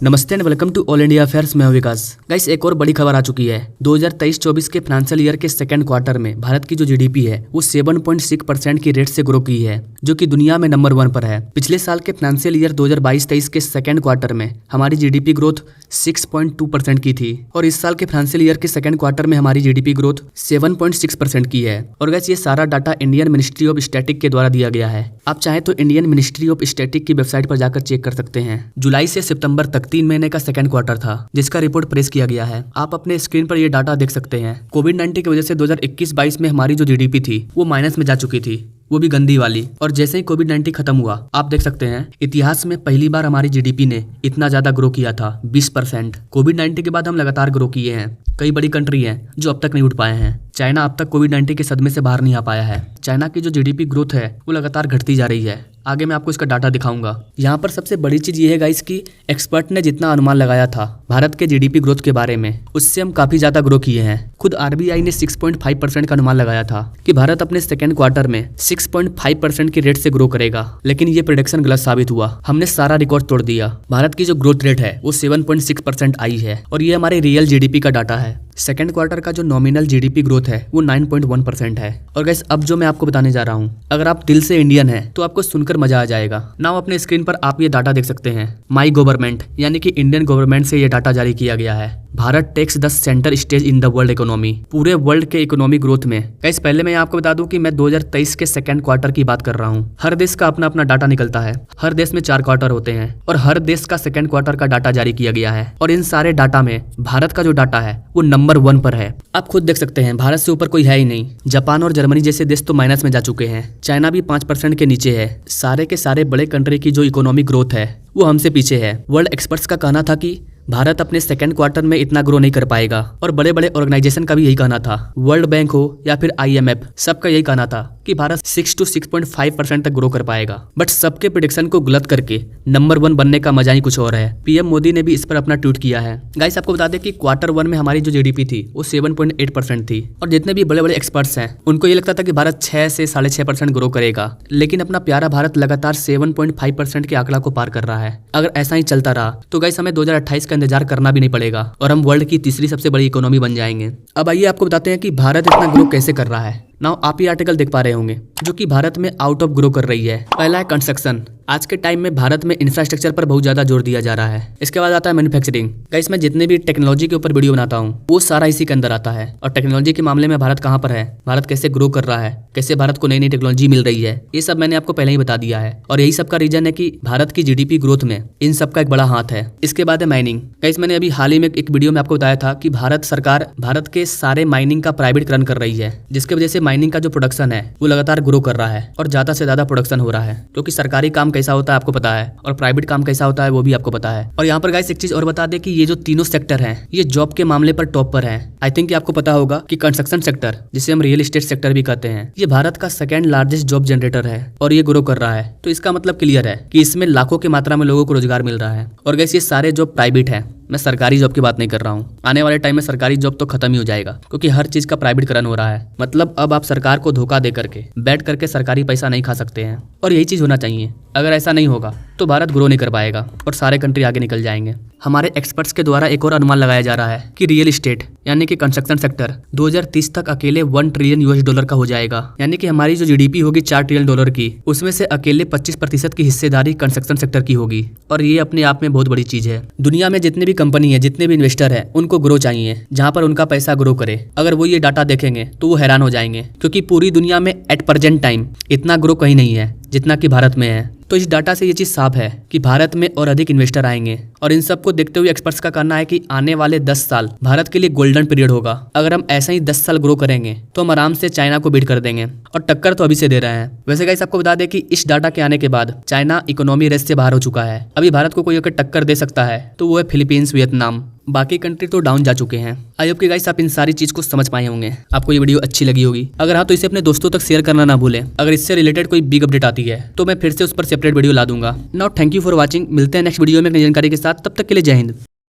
नमस्ते and welcome to all India affairs. मैं हूं विकास। गाइस, एक और बड़ी खबर आ चुकी है। 2023-24 के फाइनेंशियल ईयर के सेकंड क्वार्टर में भारत की जो जीडीपी है वो 7.6% की रेट से ग्रो की है, जो कि दुनिया में नंबर 1 पर है। पिछले साल के फाइनेंशियल ईयर 2022-23 के सेकंड क्वार्टर में हमारी जीडीपी ग्रोथ 6.2% की थी और इस साल के फाइनेंशियल ईयर के सेकंड क्वार्टर में हमारी जीडीपी ग्रोथ 7.6% की है। और गाइस, ये सारा data Indian ministry of static के द्वारा दिया गया है। आप चाहें तो इंडियन मिनिस्ट्री ऑफ स्टैटिक की वेबसाइट पर जाकर चेक कर सकते हैं। जुलाई से सितंबर तक 3 महीने का सेकंड क्वार्टर था, जिसका रिपोर्ट प्रेस किया गया है। आप अपने स्क्रीन पर ये डाटा देख सकते हैं। कोविड-19 की वजह से 2021-22 में हमारी जो जीडीपी थी वो माइनस में जा चुकी थी, वो भी गंदी वाली। और जैसे ही कोविड-19 खत्म हुआ, आप देख सकते हैं इतिहास में पहली बार हमारी जीडीपी ने इतना ज्यादा ग्रो किया था, 20%। कोविड-19 के बाद हम लगातार ग्रो किए हैं। कई बड़ी कंट्री हैं जो अब तक नहीं उठ पाए हैं। चाइना अब तक कोविड-19 के सदमे से बाहर नहीं आ पाया है। चाइना की जो जीडीपी ग्रोथ है वो लगातार घटती जा रही है। आगे मैं आपको इसका डाटा दिखाऊंगा। यहाँ पर सबसे बड़ी चीज ये है गाइस कि एक्सपर्ट ने जितना अनुमान लगाया था भारत के जीडीपी ग्रोथ के बारे में, उससे हम काफी ज्यादा ग्रो किए हैं। खुद आरबीआई ने 6.5% का अनुमान लगाया था कि भारत अपने सेकेंड क्वार्टर में 6.5% की रेट से ग्रो करेगा, लेकिन ये प्रेडिक्शन गलत साबित हुआ। हमने सारा रिकॉर्ड तोड़ दिया। भारत की जो ग्रोथ रेट है वो 7.6% आई है और ये हमारे रियल जीडीपी का डाटा है। सेकेंड क्वार्टर का जो नॉमिनल जीडीपी ग्रोथ है वो 9.1% है। और गाइस, अब जो मैं आपको बताने जा रहा हूँ, अगर आप दिल से इंडियन हैं तो आपको सुनकर मजा आ जाएगा। नाउ अपने स्क्रीन पर आप ये डाटा देख सकते हैं। माई गवर्नमेंट यानी कि इंडियन गवर्नमेंट से ये डाटा जारी किया गया है। Bharat takes the centre stage in the world economy. पूरे वर्ल्ड के इकोनॉमी ग्रोथ में। गाइस, पहले मैं आपको बता दूं कि मैं 2023 के सेकंड क्वार्टर की बात कर रहा हूं। हर देश का अपना अपना डाटा निकलता है। हर देश में 4 क्वार्टर होते हैं और हर देश का सेकंड क्वार्टर का डाटा जारी किया गया है। और इन सारे डाटा में भारत का जो डाटा है वो नंबर 1 पर है। आप खुद देख सकते हैं, भारत से ऊपर कोई है ही नहीं। जापान और जर्मनी जैसे देश तो माइनस में जा चुके हैं। चाइना भी 5% के नीचे है। सारे के सारे बड़े कंट्री की जो इकोनॉमिक ग्रोथ है वो हमसे पीछे है। वर्ल्ड एक्सपर्ट्स का कहना था कि भारत अपने सेकंड क्वार्टर में इतना ग्रो नहीं कर पाएगा और बड़े बड़े ऑर्गेनाइजेशन का भी यही कहना था। वर्ल्ड बैंक हो या फिर IMF, सबका यही कहना था कि भारत 6 to 6.5% तक ग्रो कर पाएगा। बट सबके प्रेडिक्शन को गलत करके नंबर 1 बनने का मजा ही कुछ और है। पीएम मोदी ने भी इस पर अपना ट्वीट किया है। गाइस, आपको बता दें कि क्वार्टर 1 में हमारी जो जीडीपी थी वो 7.8% थी और जितने भी बड़े बड़े एक्सपर्ट्स हैं उनको ये लगता था कि भारत 6 से 6.5% ग्रो करेगा, लेकिन अपना प्यारा भारत लगातार 7.5% के आंकड़ा को पार कर रहा है। अगर ऐसा ही चलता रहा तो गाइस, हमें 2028 का इंतजार करना भी नहीं पड़ेगा और हम वर्ल्ड की तीसरी सबसे बड़ी इकोनॉमी बन जाएंगे। अब आइए आपको बताते हैं कि भारत इतना ग्रो कैसे कर रहा है। नाउ आप ये आर्टिकल देख पा रहे होंगे जो कि भारत में आउट ऑफ ग्रो कर रही है। पहला है कंस्ट्रक्शन। आज के टाइम में भारत में इंफ्रास्ट्रक्चर पर बहुत ज्यादा जोर दिया जा रहा है। इसके बाद आता है मैन्युफैक्चरिंग। गाइस, मैं जितने भी टेक्नोलॉजी के ऊपर वीडियो बनाता हूँ वो सारा इसी के अंदर आता है। और टेक्नोलॉजी के मामले में भारत कहाँ पर है, भारत कैसे ग्रो कर रहा है, कैसे भारत को नई नई टेक्नोलॉजी मिल रही है, ये सब मैंने आपको पहले ही बता दिया है। और यही सबका रीजन है कि भारत की जीडीपी ग्रोथ में इन सबका एक बड़ा हाथ है। इसके बाद है माइनिंग। गाइस, मैंने अभी हाल ही में एक वीडियो में आपको बताया था कि भारत सरकार भारत के सारे माइनिंग का प्राइवेटकरण कर रही है, जिसकी वजह से माइनिंग का जो प्रोडक्शन है वो लगातार ग्रो कर रहा है और ज्यादा से ज्यादा प्रोडक्शन हो रहा है। क्योंकि सरकारी काम कैसा होता है आपको पता है और प्राइवेट काम कैसा होता है वो भी आपको पता है। और यहाँ पर गाइस एक चीज और बता दे कि ये जो तीनों सेक्टर हैं ये जॉब के मामले पर टॉप पर है। आई थिंक आपको पता होगा कि कंस्ट्रक्शन सेक्टर, जिसे हम रियल एस्टेट सेक्टर भी कहते हैं, ये भारत का सेकंड लार्जेस्ट जॉब जनरेटर है और ये ग्रो कर रहा है। तो इसका मतलब क्लियर है कि इसमें लाखों की मात्रा में लोगों को रोजगार मिल रहा है। और गाइस, ये सारे जॉब प्राइवेट है। मैं सरकारी जॉब की बात नहीं कर रहा हूँ। आने वाले टाइम में सरकारी जॉब तो खत्म ही हो जाएगा, क्योंकि हर चीज का प्राइवेटकरण हो रहा है। मतलब अब आप सरकार को धोखा दे करके बैठ करके सरकारी पैसा नहीं खा सकते हैं और यही चीज होना चाहिए। अगर ऐसा नहीं होगा तो भारत ग्रो नहीं कर पाएगा और सारे कंट्री आगे निकल जाएंगे। हमारे एक्सपर्ट्स के द्वारा एक और अनुमान लगाया जा रहा है कि रियल एस्टेट यानी कि कंस्ट्रक्शन सेक्टर 2030 तक अकेले $1 ट्रिलियन का हो जाएगा। यानी कि हमारी जो जीडीपी होगी $4 ट्रिलियन की, उसमें से अकेले 25% की हिस्सेदारी कंस्ट्रक्शन सेक्टर की होगी। और ये अपने आप में बहुत बड़ी चीज है। दुनिया में जितने भी कंपनी है, जितने भी इन्वेस्टर है, उनको ग्रो चाहिए जहाँ पर उनका पैसा ग्रो करे। अगर वो ये डाटा देखेंगे तो वो हैरान हो जाएंगे, क्योंकि पूरी दुनिया में एट प्रेजेंट टाइम इतना ग्रो कहीं नहीं है जितना कि भारत में है। तो इस डाटा से ये चीज साफ है कि भारत में और अधिक इन्वेस्टर आएंगे। और इन सबको देखते हुए एक्सपर्ट्स का कहना है कि आने वाले 10 साल भारत के लिए गोल्डन पीरियड होगा। अगर हम ऐसा ही 10 साल ग्रो करेंगे तो हम आराम से चाइना को बीट कर देंगे और टक्कर तो अभी से दे रहे हैं। वैसे गाइस, आपको बता दें कि इस डाटा के आने के बाद चाइना इकोनॉमी रेस से बाहर हो चुका है। अभी भारत को कोई अगर टक्कर दे सकता है तो वो है फिलीपींस, वियतनाम। बाकी कंट्री तो डाउन जा चुके हैं। आई होप कि गाइस आप इन सारी चीज को समझ पाए होंगे। आपको ये वीडियो अच्छी लगी होगी। अगर हाँ तो इसे अपने दोस्तों तक शेयर करना ना भूलें। अगर इससे रिलेटेड कोई बिग अपडेट आती है तो मैं फिर से उस पर सेपरेट वीडियो ला दूंगा। Now thank you for watching. मिलते हैं नेक्स्ट वीडियो में नई जानकारी के साथ। तब तक के लिए जय हिंद।